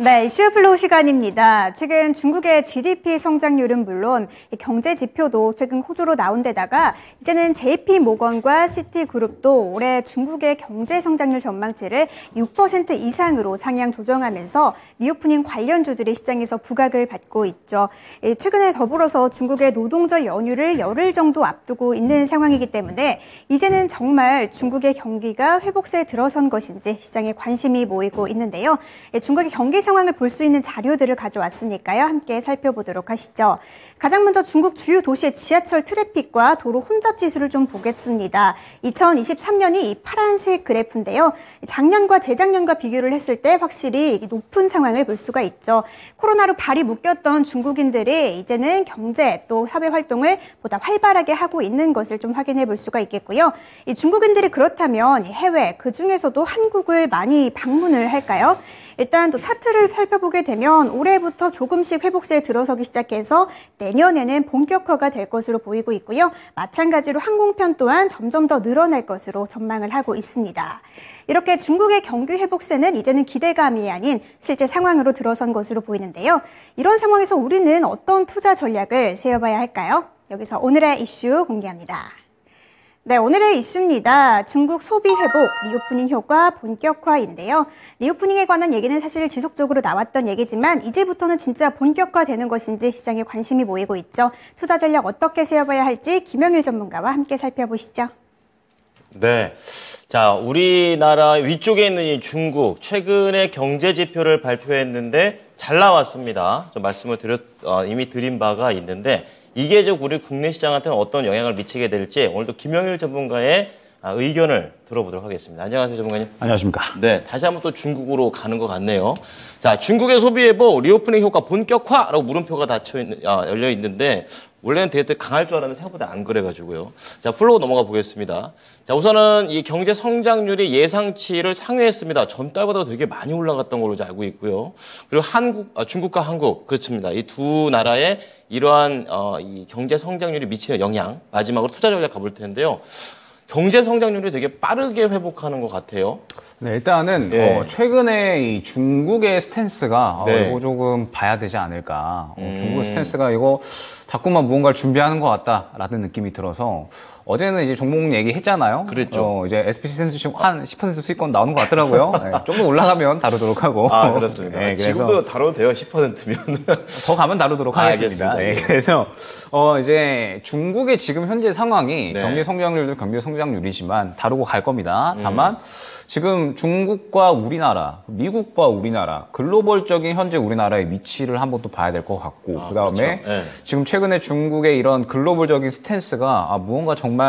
네, 이슈플로우 시간입니다. 최근 중국의 GDP 성장률은 물론 경제 지표도 최근 호조로 나온 데다가 이제는 JP모건과 시티그룹도 올해 중국의 경제 성장률 전망치를 6% 이상으로 상향 조정하면서 리오프닝 관련주들이 시장에서 부각을 받고 있죠. 최근에 더불어서 중국의 노동절 연휴를 열흘 정도 앞두고 있는 상황이기 때문에 이제는 정말 중국의 경기가 회복세에 들어선 것인지 시장에 관심이 모이고 있는데요. 중국의 경기 상황을 볼 수 있는 자료들을 가져왔으니까요. 함께 살펴보도록 하시죠. 가장 먼저 중국 주요 도시의 지하철 트래픽과 도로 혼잡 지수를 좀 보겠습니다. 2023년이 이 파란색 그래프인데요. 작년과 재작년과 비교를 했을 때 확실히 높은 상황을 볼 수가 있죠. 코로나로 발이 묶였던 중국인들이 이제는 경제 또 사회 활동을 보다 활발하게 하고 있는 것을 좀 확인해 볼 수가 있겠고요. 이 중국인들이 그렇다면 해외, 그중에서도 한국을 많이 방문을 할까요? 일단 또 차트를 살펴보게 되면 올해부터 조금씩 회복세에 들어서기 시작해서 내년에는 본격화가 될 것으로 보이고 있고요. 마찬가지로 항공편 또한 점점 더 늘어날 것으로 전망을 하고 있습니다. 이렇게 중국의 경기 회복세는 이제는 기대감이 아닌 실제 상황으로 들어선 것으로 보이는데요. 이런 상황에서 우리는 어떤 투자 전략을 세워봐야 할까요? 여기서 오늘의 이슈 공개합니다. 네, 오늘의 이슈입니다. 중국 소비 회복, 리오프닝 효과 본격화인데요. 리오프닝에 관한 얘기는 사실 지속적으로 나왔던 얘기지만 이제부터는 진짜 본격화되는 것인지 시장에 관심이 모이고 있죠. 투자 전략 어떻게 세워봐야 할지 김영일 전문가와 함께 살펴보시죠. 네, 자, 우리나라 위쪽에 있는 이 중국 최근에 경제 지표를 발표했는데 잘 나왔습니다. 좀 말씀을 이미 드린 바가 있는데 이게 우리 국내 시장한테는 어떤 영향을 미치게 될지 오늘도 김영일 전문가의 의견을 들어보도록 하겠습니다. 안녕하세요, 전문가님. 안녕하십니까. 네, 다시 한번 또 중국으로 가는 것 같네요. 자, 중국의 소비 회복, 리오프닝 효과 본격화라고 물음표가 열려 있는데 원래는 되게 강할 줄 알았는데 생각보다 안 그래가지고요. 자, 플로우 넘어가 보겠습니다. 자, 우선은 이 경제 성장률이 예상치를 상회했습니다. 전달보다 되게 많이 올라갔던 걸로 알고 있고요. 그리고 중국과 한국, 그렇습니다. 이 두 나라의 이러한 이 경제 성장률이 미치는 영향, 마지막으로 투자 전략 가볼 텐데요. 경제 성장률이 되게 빠르게 회복하는 것 같아요. 네, 일단은 최근에 이 중국의 스탠스가 이거 조금 봐야 되지 않을까. 중국의 스탠스가 이거 자꾸만 무언가를 준비하는 것 같다라는 느낌이 들어서 어제는 이제 종목 얘기했잖아요. 그랬죠. 이제 SPC 지금 한 10% 수익권 나오는 것 같더라고요. 네, 조금 올라가면 다루도록 하고. 아, 그렇습니다. 네, 지금도 다뤄도 돼요, 10%면. 더 가면 다루도록 하겠습니다. 네, 네. 그래서 이제 중국의 지금 현재 상황이 경제 성장률도 경제 성장률이지만 다루고 갈 겁니다. 다만 지금 중국과 우리나라, 미국과 우리나라, 글로벌적인 현재 우리나라의 위치를 한번 또 봐야 될 것 같고, 그다음에 그렇죠. 지금 최근에 중국의 이런 글로벌적인 스탠스가 무언가 정말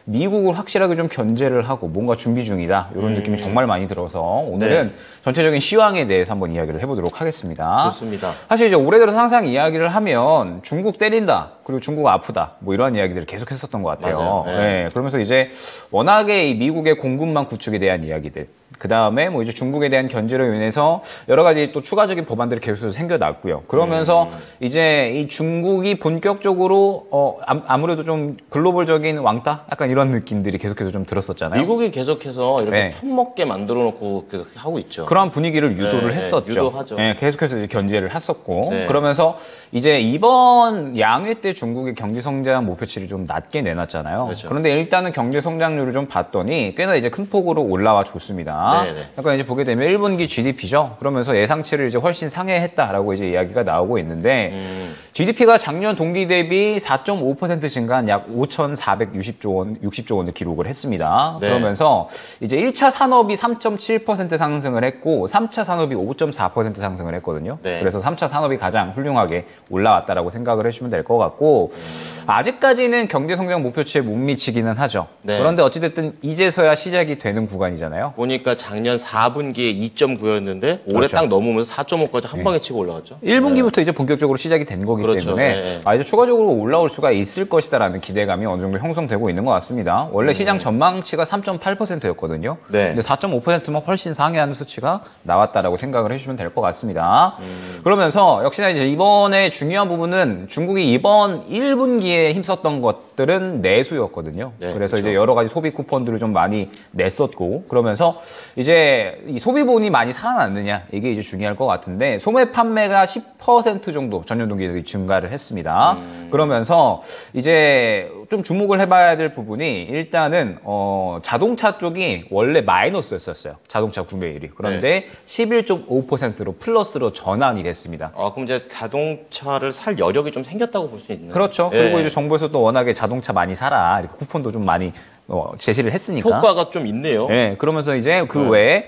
미국을 확실하게 좀 견제를 하고 뭔가 준비 중이다. 이런 느낌이 정말 많이 들어서 오늘은 전체적인 시황에 대해서 한번 이야기를 해보도록 하겠습니다. 좋습니다. 사실 이제 올해 들어서 항상 이야기를 하면 중국 때린다, 그리고 중국 아프다, 뭐 이런 이야기들을 계속 했었던 것 같아요. 맞아요. 네, 그러면서 이제 워낙에 이 미국의 공급망 구축에 대한 이야기들, 그 다음에 뭐 이제 중국에 대한 견제로 인해서 여러 가지 또 추가적인 법안들이 계속해서 생겨났고요. 그러면서 이제 이 중국이 본격적으로 아무래도 좀 글로벌적인 왕따? 약간 이런 느낌들이 계속해서 좀 들었었잖아요. 미국이 계속해서 이렇게 편먹게 만들어 놓고 하고 있죠. 그런 분위기를 유도를 했었죠. 유도하죠. 네, 계속해서 이제 견제를 했었고. 그러면서 이제 이번 양회 때 중국의 경제 성장 목표치를 좀 낮게 내놨잖아요. 그렇죠. 그런데 일단은 경제 성장률을 좀 봤더니 꽤나 이제 큰 폭으로 올라와 줬습니다. 약간 이제 보게 되면 1분기 GDP죠. 그러면서 예상치를 이제 훨씬 상회했다라고 이제 이야기가 나오고 있는데 GDP가 작년 동기 대비 4.5% 증가한 약 5,460조 원을 기록을 했습니다. 그러면서 이제 1차 산업이 3.7% 상승을 했고 3차 산업이 5.4% 상승을 했거든요. 그래서 3차 산업이 가장 훌륭하게 올라왔다라고 생각을 해주시면 될 것 같고 아직까지는 경제 성장 목표치에 못 미치기는 하죠. 그런데 어찌됐든 이제서야 시작이 되는 구간이잖아요. 보니까 작년 4분기에 2.9였는데 올해 딱 넘으면서 4.5까지 한 방에 치고 올라갔죠. 1분기부터 이제 본격적으로 시작이 된 거기 그렇죠. 때문에 이제 추가적으로 올라올 수가 있을 것이다라는 기대감이 어느 정도 형성되고 있는 것 같습니다. 원래 시장 전망치가 3.8%였거든요. 근데 4.5%면 훨씬 상회하는 수치가 나왔다라고 생각을 해주시면 될 것 같습니다. 그러면서 역시나 이제 이번에 중요한 부분은 중국이 이번 1분기에 힘썼던 것들은 내수였거든요. 그래서 그렇죠. 이제 여러 가지 소비 쿠폰들을 좀 많이 냈었고 그러면서 이제 이 소비본이 많이 살아났느냐 이게 이제 중요할 것 같은데 소매 판매가 10% 정도 전년 동기 대비 증가를 했습니다. 그러면서 이제 좀 주목을 해봐야 될 부분이 일단은 자동차 쪽이 원래 마이너스였었어요. 자동차 구매율이. 그런데 11.5%로 플러스로 전환이 됐습니다. 그럼 이제 자동차를 살 여력이 좀 생겼다고 볼 수 있나요? 그렇죠. 그리고 이제 정부에서 또 워낙에 자동차 많이 사라 이렇게 쿠폰도 좀 많이 제시를 했으니까. 효과가 좀 있네요. 네, 그러면서 이제 그 외에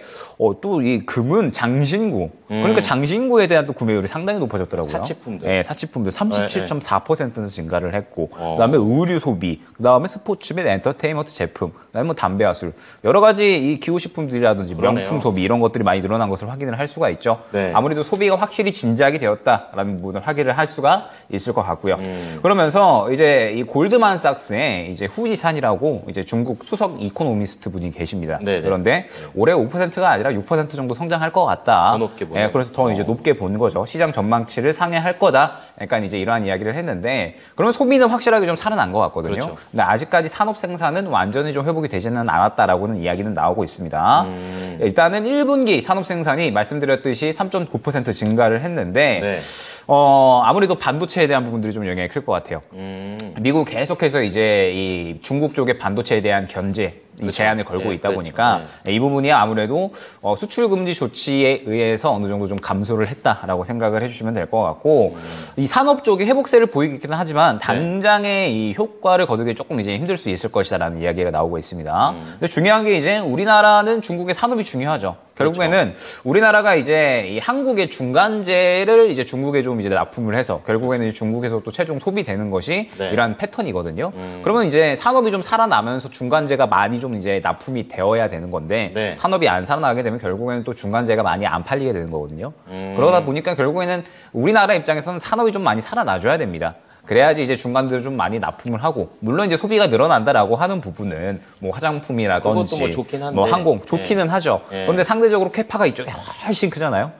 또 이 금은 장신구. 그러니까 장신구에 대한 또 구매율이 상당히 높아졌더라고요. 사치품들. 네, 사치품들 37.4%는 증가를 했고, 그다음에 의류 소비, 그다음에 스포츠 및 엔터테인먼트 제품, 그다음에 뭐 담배와 술, 여러 가지 이 기호식품들이라든지 그러네요. 명품 소비 이런 것들이 많이 늘어난 것을 확인을 할 수가 있죠. 아무래도 소비가 확실히 진작이 되었다라는 부분을 확인을 할 수가 있을 것 같고요. 그러면서 이제 이 골드만삭스의 이제 후지산이라고 이제 중국 수석 이코노미스트 분이 계십니다. 그런데 올해 5%가 아니라 6% 정도 성장할 것 같다. 더 높게 보네. 그래서 더 이제 높게 본 거죠. 시장 전망치를 상회할 거다. 약간 이제 이러한 이야기를 했는데, 그러면 소비는 확실하게 좀 살아난 것 같거든요. 그렇죠. 근데 아직까지 산업 생산은 완전히 좀 회복이 되지는 않았다라고는 이야기는 나오고 있습니다. 일단은 1분기 산업 생산이 말씀드렸듯이 3.9% 증가를 했는데, 아무래도 반도체에 대한 부분들이 좀 영향이 클 것 같아요. 미국 계속해서 이제 이 중국 쪽의 반도체에 대한 견제, 이 제한을 걸고 있다 보니까 이 부분이 아무래도 수출 금지 조치에 의해서 어느 정도 좀 감소를 했다라고 생각을 해주시면 될 것 같고 이 산업 쪽이 회복세를 보이기는 하지만 당장의 이 효과를 거두기 조금 이제 힘들 수 있을 것이다라는 이야기가 나오고 있습니다. 근데 중요한 게 이제 우리나라는 중국의 산업이 중요하죠. 결국에는 우리나라가 이제 이 한국의 중간재를 이제 중국에 좀 이제 납품을 해서 결국에는 이제 중국에서 또 최종 소비되는 것이 이러한 패턴이거든요. 그러면 이제 산업이 좀 살아나면서 중간재가 많이 좀 이제 납품이 되어야 되는 건데 산업이 안 살아나게 되면 결국에는 또 중간재가 많이 안 팔리게 되는 거거든요. 그러다 보니까 결국에는 우리나라 입장에서는 산업이 좀 많이 살아나줘야 됩니다. 그래야지 이제 중간들을 좀 많이 납품을 하고 물론 이제 소비가 늘어난다라고 하는 부분은 뭐 화장품이라든지 뭐 좋긴 한데. 뭐 항공 좋기는 하죠. 그런데 상대적으로 캐파가 이쪽에 훨씬 크잖아요.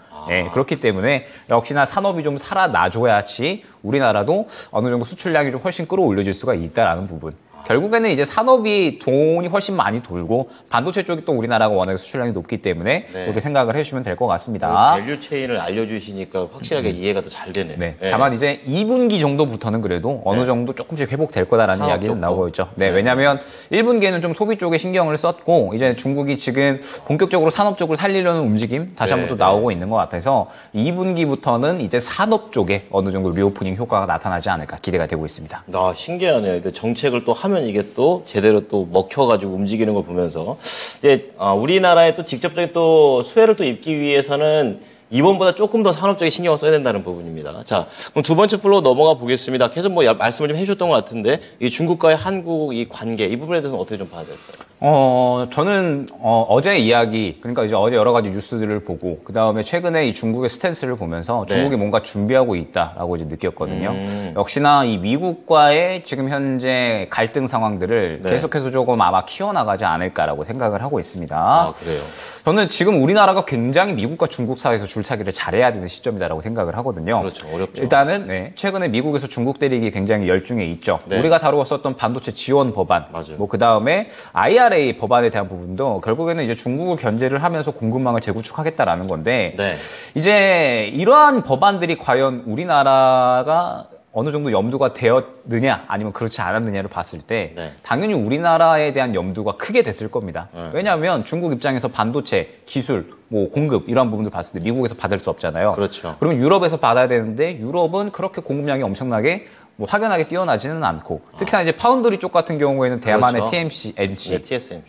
그렇기 때문에 역시나 산업이 좀 살아나줘야지 우리나라도 어느 정도 수출량이 좀 훨씬 끌어올려질 수가 있다라는 부분. 결국에는 이제 산업이 돈이 훨씬 많이 돌고 반도체 쪽이 또 우리나라가 워낙에 수출량이 높기 때문에 그렇게 생각을 해주시면 될 것 같습니다. 밸류 체인을 알려주시니까 확실하게 이해가 더 잘 되네요. 다만 이제 2분기 정도부터는 그래도 어느 정도 조금씩 회복될 거다라는 이야기는 나오고 있죠. 왜냐하면 1분기에는 좀 소비 쪽에 신경을 썼고 이제 중국이 지금 본격적으로 산업 쪽을 살리려는 움직임 다시 한번 또 나오고 있는 것 같아서 2분기부터는 이제 산업 쪽에 어느 정도 리오프닝 효과가 나타나지 않을까 기대가 되고 있습니다. 신기하네요. 정책을 또 하면 이게 또 제대로 또 먹혀가지고 움직이는 걸 보면서 이제 우리나라에 또 직접적인 또 수혜를 또 입기 위해서는 이번보다 조금 더 산업적인 신경을 써야 된다는 부분입니다. 자, 그럼 두 번째 플로 넘어가 보겠습니다. 계속 뭐 말씀을 좀 해주셨던 것 같은데 이 중국과의 한국 이 관계 이 부분에 대해서는 어떻게 좀 봐야 될까요? 저는 어제 이야기 그러니까 이제 어제 여러 가지 뉴스들을 보고 그 다음에 최근에 이 중국의 스탠스를 보면서 중국이 뭔가 준비하고 있다라고 이제 느꼈거든요. 역시나 이 미국과의 지금 현재 갈등 상황들을 계속해서 조금 아마 키워나가지 않을까라고 생각을 하고 있습니다. 그래요? 저는 지금 우리나라가 굉장히 미국과 중국 사이에서 줄차기를 잘해야 되는 시점이다라고 생각을 하거든요. 그렇죠. 어렵죠. 일단은 최근에 미국에서 중국 대립이 굉장히 열중해 있죠. 우리가 다루었었던 반도체 지원 법안, 뭐 그 다음에 IRA 법안에 대한 부분도 결국에는 이제 중국을 견제를 하면서 공급망을 재구축하겠다라는 건데 이제 이러한 법안들이 과연 우리나라가 어느 정도 염두가 되었느냐 아니면 그렇지 않았느냐를 봤을 때 당연히 우리나라에 대한 염두가 크게 됐을 겁니다. 왜냐하면 중국 입장에서 반도체, 기술, 뭐 공급 이런 부분들 봤을 때 미국에서 받을 수 없잖아요. 그렇죠. 그러면 유럽에서 받아야 되는데 유럽은 그렇게 공급량이 엄청나게 뭐 확연하게 뛰어나지는 않고 특히나 이제 파운드리 쪽 같은 경우에는 대만의 TSMC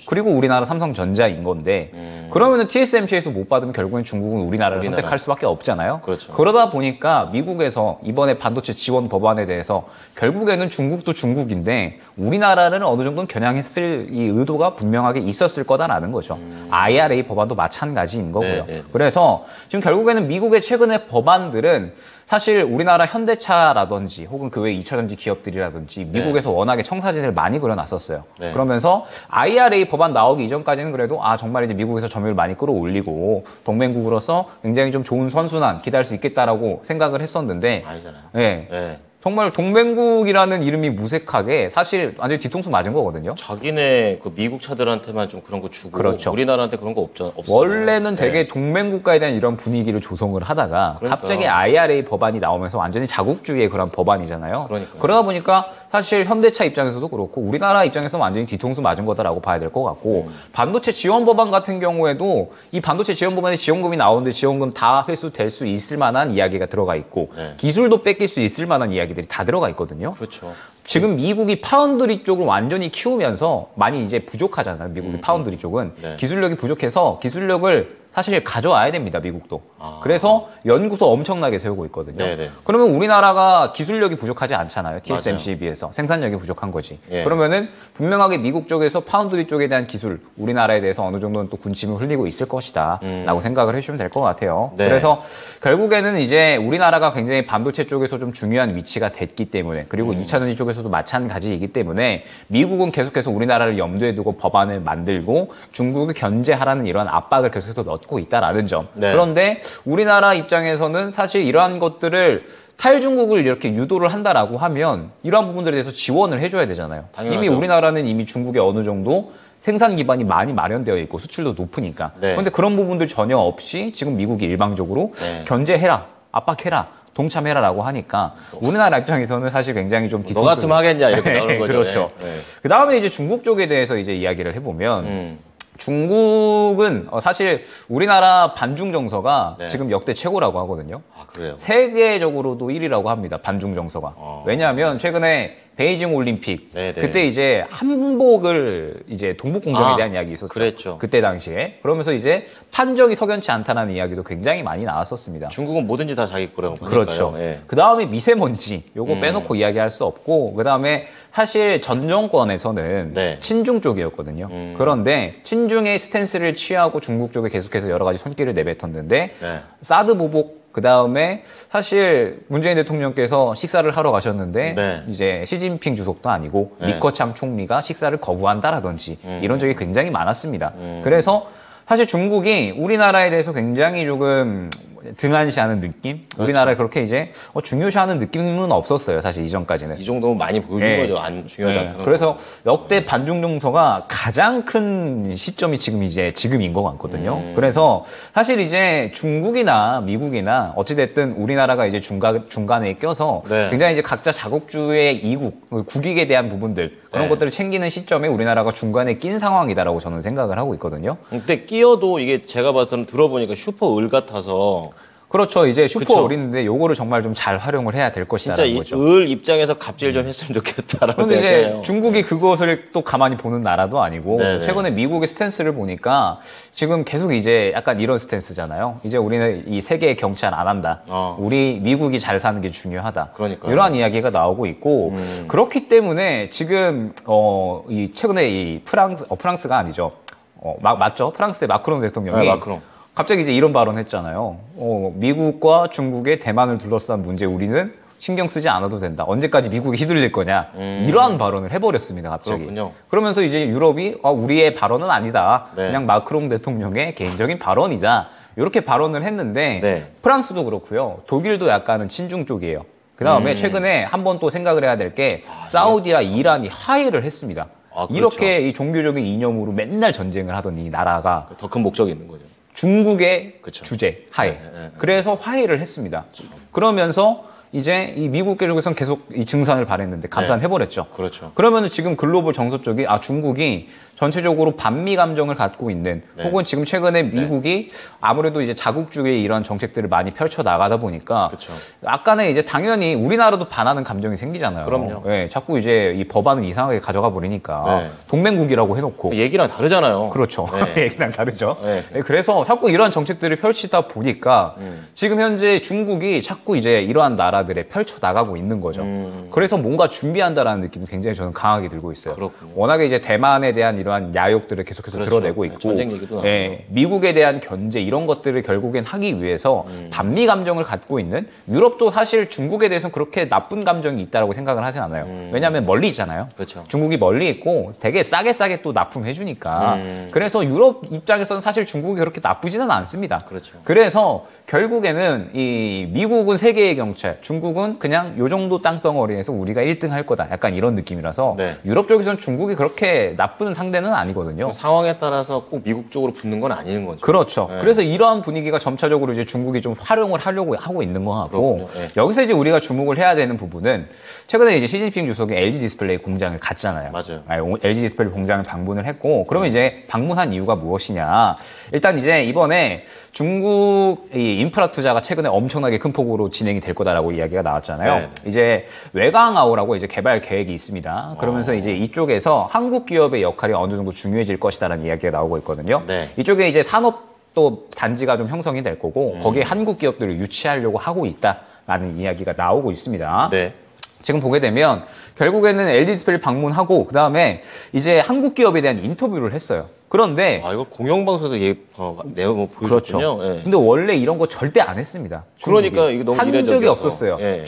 그리고 우리나라 삼성전자인 건데 그러면은 TSMC에서 못 받으면 결국엔 중국은 우리나라를 선택할 수밖에 없잖아요. 그러다 보니까 미국에서 이번에 반도체 지원 법안에 대해서 결국에는 중국도 중국인데 우리나라를 어느 정도는 겨냥했을 이 의도가 분명하게 있었을 거다라는 거죠. IRA 법안도 마찬가지인 거고요. 그래서 지금 결국에는 미국의 최근의 법안들은 사실 우리나라 현대차라든지 혹은 그 외 2차전지 기업들이라든지 미국에서 워낙에 청사진을 많이 그려놨었어요. 그러면서 IRA 법안 나오기 이전까지는 그래도 정말 이제 미국에서 점유율 많이 끌어올리고 동맹국으로서 굉장히 좀 좋은 선순환 기대할 수 있겠다라고 생각을 했었는데 아니잖아요. 네. 정말 동맹국이라는 이름이 무색하게 사실 완전히 뒤통수 맞은 거거든요. 자기네 그 미국 차들한테만 좀 그런 거 주고 그렇죠. 우리나라한테 그런 거 없어요. 원래는 되게 동맹국가에 대한 이런 분위기를 조성을 하다가 갑자기 IRA 법안이 나오면서 완전히 자국주의의 그런 법안이잖아요. 그러다 보니까 사실 현대차 입장에서도 그렇고 우리나라 입장에서 완전히 뒤통수 맞은 거다라고 봐야 될 것 같고 반도체 지원 법안 같은 경우에도 이 반도체 지원 법안에 지원금이 나오는데 지원금 다 회수될 수 있을 만한 이야기가 들어가 있고 기술도 뺏길 수 있을 만한 이야기들이 다 들어가 있거든요. 그렇죠. 지금 미국이 파운드리 쪽을 완전히 키우면서 많이 이제 부족하잖아요. 미국이 파운드리 쪽은 기술력이 부족해서 기술력을 사실 가져와야 됩니다. 미국도. 그래서 연구소 엄청나게 세우고 있거든요. 네네. 그러면 우리나라가 기술력이 부족하지 않잖아요. TSMC에 비해서. 생산력이 부족한 거지. 그러면은 분명하게 미국 쪽에서 파운드리 쪽에 대한 기술, 우리나라에 대해서 어느 정도는 또 군침을 흘리고 있을 것이다 라고 생각을 해주시면 될 것 같아요. 그래서 결국에는 이제 우리나라가 굉장히 반도체 쪽에서 좀 중요한 위치가 됐기 때문에 그리고 2차전지 쪽에서도 마찬가지이기 때문에 미국은 계속해서 우리나라를 염두에 두고 법안을 만들고 중국을 견제하라는 이런 압박을 계속해서 넣고 있다라는 점. 그런데 우리나라 입장에서는 사실 이러한 것들을 탈중국을 이렇게 유도를 한다라고 하면 이러한 부분들에 대해서 지원을 해줘야 되잖아요. 당연하죠. 이미 우리나라는 이미 중국에 어느 정도 생산 기반이 많이 마련되어 있고 수출도 높으니까. 그런데 그런 부분들 전혀 없이 지금 미국이 일방적으로 견제해라, 압박해라, 동참해라라고 하니까 우리나라 입장에서는 사실 굉장히 좀 너 같으면 하겠냐 이렇게 나오는 거죠. 그렇죠. 그 다음에 이제 중국 쪽에 대해서 이제 이야기를 해보면 중국은 사실 우리나라 반중 정서가 지금 역대 최고라고 하거든요. 그래요? 세계적으로도 1위라고 합니다. 반중 정서가. 왜냐하면 최근에 베이징 올림픽 그때 이제 한복을 이제 동북 공정에 대한 이야기 있었죠. 그랬죠. 그때 당시에. 그러면서 이제 판정이 석연치 않다는 이야기도 굉장히 많이 나왔었습니다. 중국은 뭐든지 다 자기 거라고 보니까요. 그렇죠. 그 다음에 미세먼지 요거 빼놓고 이야기할 수 없고 그 다음에 사실 전 정권에서는 친중 쪽이었거든요. 그런데 친중의 스탠스를 취하고 중국 쪽에 계속해서 여러 가지 손길을 내뱉었는데 사드 보복 그 다음에 사실 문재인 대통령께서 식사를 하러 가셨는데 이제 시진핑 주석도 아니고 리커창 총리가 식사를 거부한다라든지 이런 적이 굉장히 많았습니다. 그래서 사실 중국이 우리나라에 대해서 굉장히 조금 등한시하는 느낌? 우리나라를 그렇게 이제 중요시하는 느낌은 없었어요. 사실 이전까지는. 이 정도면 많이 보여준 거죠. 안 중요하지 않다는 그래서 역대 반중 정서가 가장 큰 시점이 지금인 것 같거든요. 그래서 사실 이제 중국이나 미국이나 어찌됐든 우리나라가 이제 중간에 껴서 굉장히 이제 각자 자국주의 이국, 국익에 대한 부분들 그런 것들을 챙기는 시점에 우리나라가 중간에 낀 상황이다라고 저는 생각을 하고 있거든요. 근데 끼어도 이게 제가 봐서는 들어보니까 슈퍼 을 같아서 그렇죠. 이제 슈퍼 을인데 요거를 정말 좀 잘 활용을 해야 될 것이다라는 거죠. 진짜 을 입장에서 갑질 좀 했으면 좋겠다라고 그런데 생각해요. 이제 중국이 그것을 또 가만히 보는 나라도 아니고 최근에 미국의 스탠스를 보니까 지금 계속 이제 약간 이런 스탠스잖아요. 이제 우리는 이 세계에 경찰 안 한다. 우리 미국이 잘 사는 게 중요하다. 그러니까요. 이러한 이야기가 나오고 있고 그렇기 때문에 지금 이 최근에 이 프랑스가 아니죠. 맞죠? 프랑스의 마크롱 대통령이 마크롱. 갑자기 이제 이런 발언 했잖아요. 미국과 중국의 대만을 둘러싼 문제 우리는 신경 쓰지 않아도 된다. 언제까지 미국이 휘둘릴 거냐. 이러한 발언을 해버렸습니다. 갑자기. 그렇군요. 그러면서 이제 유럽이 우리의 발언은 아니다. 그냥 마크롱 대통령의 개인적인 발언이다. 이렇게 발언을 했는데 프랑스도 그렇고요. 독일도 약간은 친중 쪽이에요. 그 다음에 최근에 한 번 또 생각을 해야 될 게 사우디와 이란이 화해를 했습니다. 그렇죠. 이렇게 이 종교적인 이념으로 맨날 전쟁을 하던 이 나라가 더 큰 목적이 있는 거죠. 중국의 주제 하에 그래서 화해를 했습니다. 그러면서 이제 이 미국 쪽에서는 계속 이 증산을 바랬는데 감산해버렸죠. 그렇죠. 그러면은 지금 글로벌 정서 쪽이 중국이 전체적으로 반미 감정을 갖고 있는 혹은 지금 최근에 미국이 아무래도 이제 자국주의의 이런 정책들을 많이 펼쳐 나가다 보니까 약간의 이제 당연히 우리나라도 반하는 감정이 생기잖아요. 그럼요. 자꾸 이제 이 법안을 이상하게 가져가 버리니까 동맹국이라고 해놓고 얘기랑 다르잖아요. 그렇죠. 얘기랑 다르죠. 그래서 자꾸 이러한 정책들을 펼치다 보니까 지금 현재 중국이 자꾸 이제 이러한 나라들에 펼쳐 나가고 있는 거죠. 그래서 뭔가 준비한다라는 느낌이 굉장히 저는 강하게 들고 있어요. 그렇군요. 워낙에 이제 대만에 대한 이러한 이러한 야욕들을 계속해서 그렇죠. 드러내고 네, 있고, 전쟁 얘기도 나오고. 예, 미국에 대한 견제 이런 것들을 결국엔 하기 위해서 반미 감정을 갖고 있는 유럽도 사실 중국에 대해서는 그렇게 나쁜 감정이 있다고 생각을 하진 않아요. 왜냐하면 멀리 있잖아요. 그렇죠. 중국이 멀리 있고 되게 싸게 또 납품해주니까. 그래서 유럽 입장에서는 사실 중국이 그렇게 나쁘지는 않습니다. 그렇죠. 그래서 결국에는 이 미국은 세계의 경찰, 중국은 그냥 요 정도 땅덩어리에서 우리가 1등 할 거다. 약간 이런 느낌이라서 네. 유럽 쪽에서는 중국이 그렇게 나쁜 상대는 아니거든요. 상황에 따라서 꼭 미국 쪽으로 붙는 건 아닌 거죠. 그렇죠. 네. 그래서 이러한 분위기가 점차적으로 이제 중국이 좀 활용을 하려고 하고 있는 것 같고, 그렇군요. 네. 여기서 이제 우리가 주목을 해야 되는 부분은 최근에 이제 시진핑 주석이 LG 디스플레이 공장을 갔잖아요. 맞아요. LG 디스플레이 공장을 방문을 했고, 그러면 이제 방문한 이유가 무엇이냐? 일단 이제 이번에 중국 이 인프라 투자가 최근에 엄청나게 큰 폭으로 진행이 될 거다라고 이야기가 나왔잖아요. 네. 이제 외광아오라고 이제 개발 계획이 있습니다. 그러면서 이제 이쪽에서 한국 기업의 역할이 어느 정도 중요해질 것이다라는 이야기가 나오고 있거든요. 네. 이쪽에 이제 산업 또 단지가 좀 형성이 될 거고 거기에 한국 기업들을 유치하려고 하고 있다라는 이야기가 나오고 있습니다. 네. 지금 보게 되면 결국에는 LG 디스플레이 방문하고 그다음에 이제 한국 기업에 대한 인터뷰를 했어요. 그런데 아, 이거 공영방송에서 내용 그렇죠. 보여줬군요. 예. 근데 원래 이런 거 절대 안 했습니다. 중국이. 그러니까 이거 너무 한 적이 이례적이었어. 없었어요. 예.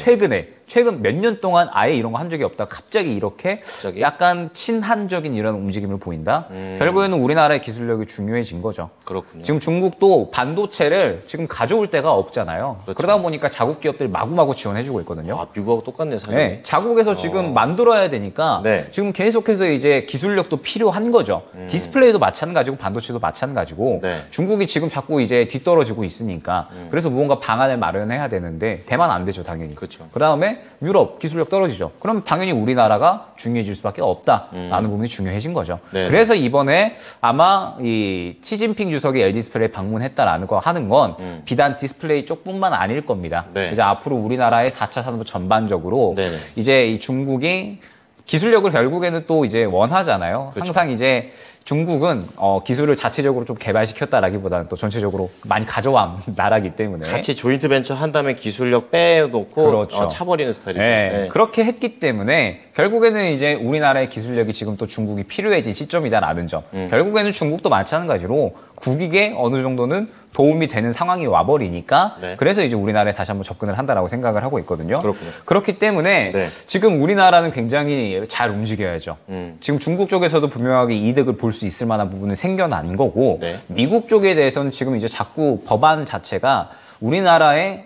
최근 몇 년 동안 아예 이런 거 한 적이 없다. 갑자기 이렇게 갑자기? 약간 친한적인 이런 움직임을 보인다. 결국에는 우리나라의 기술력이 중요해진 거죠. 그렇군요. 지금 중국도 반도체를 지금 가져올 데가 없잖아요. 그렇죠. 그러다 보니까 자국 기업들이 마구마구 지원해주고 있거든요. 아, 미국하고 똑같네, 사실. 네, 자국에서 지금 만들어야 되니까 네. 지금 계속해서 이제 기술력도 필요한 거죠. 디스플레이도 마찬가지고 반도체도 마찬가지고 네. 중국이 지금 자꾸 이제 뒤떨어지고 있으니까 그래서 무언가 방안을 마련해야 되는데 대만 안 되죠, 당연히. 그렇죠. 그다음에 유럽 기술력 떨어지죠. 그럼 당연히 우리나라가 중요해질 수밖에 없다라는 부분이 중요해진 거죠. 네. 그래서 이번에 아마 이 시진핑 주석이 LG 디스플레이 방문했다라는 거 하는 건 비단 디스플레이 쪽뿐만 아닐 겁니다. 네. 이제 앞으로 우리나라의 4차 산업 전반적으로 네네. 이제 이 중국이 기술력을 결국에는 또 이제 원하잖아요. 그렇죠. 항상 이제 중국은 기술을 자체적으로 좀 개발시켰다라기보다는 또 전체적으로 많이 가져온 나라기 때문에 같이 조인트 벤처 한 다음에 기술력 빼놓고 그렇죠. 차버리는 스타일이죠. 네, 네. 그렇게 했기 때문에 결국에는 이제 우리나라의 기술력이 지금 또 중국이 필요해진 시점이다라는 점. 결국에는 중국도 마찬가지로 국익에 어느 정도는 도움이 되는 상황이 와버리니까 네. 그래서 이제 우리나라에 다시 한번 접근을 한다라고 생각을 하고 있거든요. 그렇군요. 그렇기 때문에 네. 지금 우리나라는 굉장히 잘 움직여야죠. 지금 중국 쪽에서도 분명하게 이득을 볼 수 있을 만한 부분은 생겨난 거고 네. 미국 쪽에 대해서는 지금 이제 자꾸 법안 자체가 우리나라에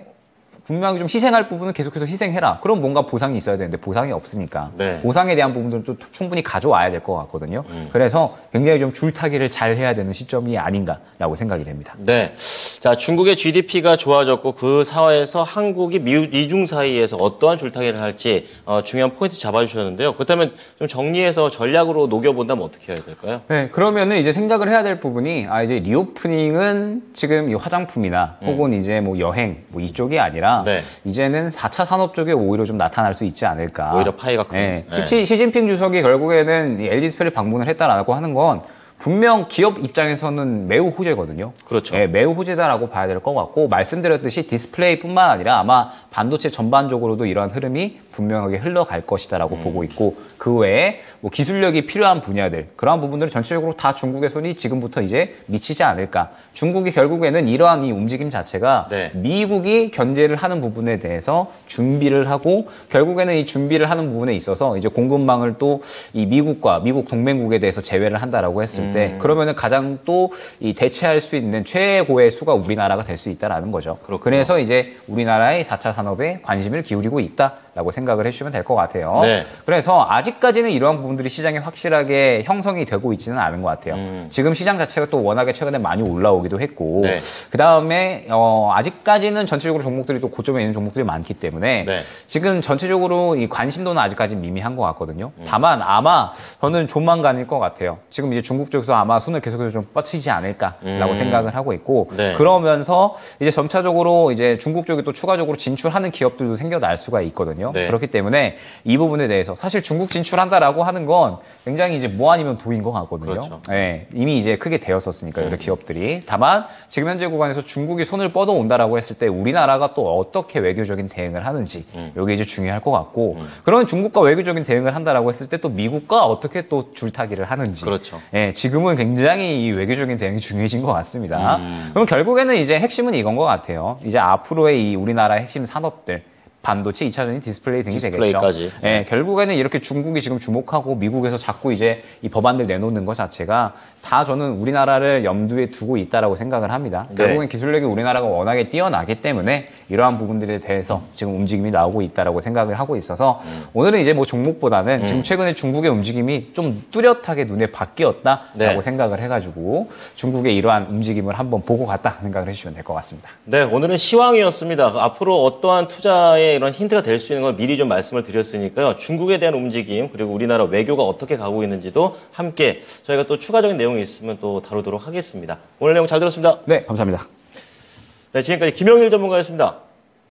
분명히 좀 희생할 부분은 계속해서 희생해라. 그럼 뭔가 보상이 있어야 되는데 보상이 없으니까 네. 보상에 대한 부분들은 또 충분히 가져와야 될 것 같거든요. 그래서 굉장히 좀 줄타기를 잘 해야 되는 시점이 아닌가라고 생각이 됩니다. 네. 자, 중국의 GDP가 좋아졌고 그 사회에서 한국이 미중 사이에서 어떠한 줄타기를 할지 중요한 포인트 잡아주셨는데요. 그렇다면 좀 정리해서 전략으로 녹여본다면 어떻게 해야 될까요? 네, 그러면은 이제 생각을 해야 될 부분이 이제 리오프닝은 지금 이 화장품이나 혹은 이제 뭐 여행 뭐 이쪽이 아니라 네. 이제는 4차 산업 쪽에 오히려 좀 나타날 수 있지 않을까. 오히려 파이가 큰. 네. 네. 시진핑 주석이 결국에는 이 LG 디스플레이 방문을 했다라고 하는 건 분명 기업 입장에서는 매우 호재거든요. 그렇죠. 네, 매우 호재다라고 봐야 될 것 같고 말씀드렸듯이 디스플레이뿐만 아니라 아마 반도체 전반적으로도 이러한 흐름이 분명하게 흘러갈 것이다라고 보고 있고 그 외에 뭐 기술력이 필요한 분야들 그러한 부분들을 전체적으로 다 중국의 손이 지금부터 이제 미치지 않을까. 중국이 결국에는 이러한 이 움직임 자체가 네. 미국이 견제를 하는 부분에 대해서 준비를 하고 결국에는 이 준비를 하는 부분에 있어서 이제 공급망을 또 이 미국과 미국 동맹국에 대해서 제외를 한다라고 했을 때 그러면은 가장 또 이 대체할 수 있는 최고의 수가 우리나라가 될 수 있다라는 거죠. 그렇군요. 그래서 이제 우리나라의 4차 산업에 관심을 기울이고 있다라고 생각을 해주시면 될 것 같아요. 네. 그래서 아직까지는 이러한 부분들이 시장에 확실하게 형성이 되고 있지는 않은 것 같아요. 지금 시장 자체가 또 워낙에 최근에 많이 올라오기도 했고 네. 그다음에 아직까지는 전체적으로 종목들이 또 고점에 있는 종목들이 많기 때문에 네. 지금 전체적으로 이 관심도는 아직까지 미미한 것 같거든요. 다만 아마 저는 조만간일 것 같아요. 지금 이제 중국 쪽에서 아마 손을 계속해서 좀 뻗치지 않을까라고 생각을 하고 있고 네. 그러면서 이제 점차적으로 이제 중국 쪽에 또 추가적으로 진출하는 기업들도 생겨날 수가 있거든요. 거거든요. 네. 그렇기 때문에 이 부분에 대해서 사실 중국 진출한다라고 하는 건 굉장히 이제 뭐 아니면 도인 것 같거든요. 그렇죠. 네, 이미 이제 크게 되었었으니까 여러 기업들이. 다만 지금 현재 구간에서 중국이 손을 뻗어온다라고 했을 때 우리나라가 또 어떻게 외교적인 대응을 하는지 이게 이제 중요할 것 같고 그런 중국과 외교적인 대응을 한다라고 했을 때 또 미국과 어떻게 또 줄타기를 하는지. 그렇죠. 예, 지금은 굉장히 이 외교적인 대응이 중요해진 것 같습니다. 그럼 결국에는 이제 핵심은 이건 것 같아요. 이제 앞으로의 이 우리나라의 핵심 산업들. 반도체, 2차전지, 디스플레이 등이 디스플레이까지. 되겠죠. 예, 결국에는 이렇게 중국이 지금 주목하고 미국에서 자꾸 이제 이 법안들 내놓는 것 자체가 다 저는 우리나라를 염두에 두고 있다라고 생각을 합니다. 네. 결국엔 기술력이 우리나라가 워낙에 뛰어나기 때문에 이러한 부분들에 대해서 지금 움직임이 나오고 있다라고 생각을 하고 있어서 오늘은 이제 뭐 종목보다는 지금 최근에 중국의 움직임이 좀 뚜렷하게 눈에 바뀌었다라고 네. 생각을 해가지고 중국의 이러한 움직임을 한번 보고 갔다 생각을 해주시면 될 것 같습니다. 네, 오늘은 시황이었습니다. 앞으로 어떠한 투자에 이런 힌트가 될 수 있는 걸 미리 좀 말씀을 드렸으니까요. 중국에 대한 움직임 그리고 우리나라 외교가 어떻게 가고 있는지도 함께 저희가 또 추가적인 내용이 있으면 또 다루도록 하겠습니다. 오늘 내용 잘 들었습니다. 네, 감사합니다. 네, 지금까지 김영일 전문가였습니다.